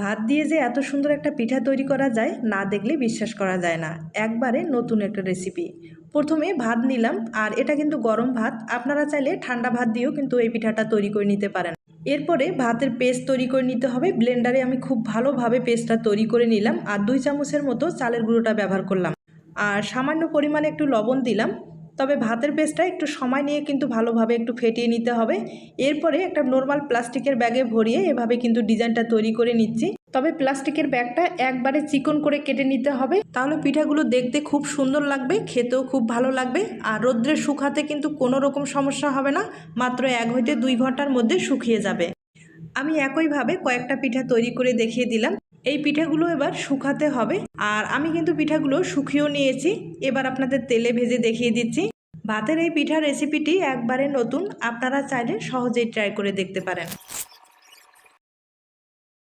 ভাত দিয়ে যে এত সুন্দর একটা পিঠা তৈরি করা যায় না দেখলে বিশ্বাস করা যায় না। একবারে নতুন একটা রেসিপি। প্রথমে ভাত নিলাম, আর এটা কিন্তু গরম ভাত। আপনারা চাইলে ঠান্ডা ভাত দিয়েও কিন্তু এই পিঠাটা তৈরি করে নিতে পারেন। এরপরে ভাতের পেস্ট তৈরি করে নিতে হবে। ব্লেন্ডারে আমি খুব ভালোভাবে পেস্টটা তৈরি করে নিলাম, আর 2 চামচের মতো চালের গুঁড়োটা ব্যবহার করলাম, আর সামান্য পরিমাণে একটু লবণ দিলাম। তবে ভাতের পেস্টটা একটু সময় নিয়ে কিন্তু ভালোভাবে একটু ফেটিয়ে নিতে হবে। এরপরে একটা নর্মাল প্লাস্টিকের ব্যাগে ভরিয়ে এভাবে কিন্তু ডিজাইনটা তৈরি করে নিচ্ছি। তবে প্লাস্টিকের ব্যাগটা একবারে চিকন করে কেটে নিতে হবে, তাহলে পিঠাগুলো দেখতে খুব সুন্দর লাগবে, খেতেও খুব ভালো লাগবে। আর রোদ্রে শুকাতে কিন্তু কোনো রকম সমস্যা হবে না, মাত্র 1 হইতে 2 ঘন্টার মধ্যে শুকিয়ে যাবে। আমি একইভাবে কয়েকটা পিঠা তৈরি করে দেখিয়ে দিলাম। এই পিঠাগুলো এবার শুকাতে হবে, আর আমি কিন্তু পিঠাগুলো শুকিয়েও নিয়েছি। এবার আপনাদের তেলে ভেজে দেখিয়ে দিচ্ছি। ভাতের এই পিঠার রেসিপিটি একবারে নতুন, আপনারা চাইলে সহজেই ট্রাই করে দেখতে পারেন।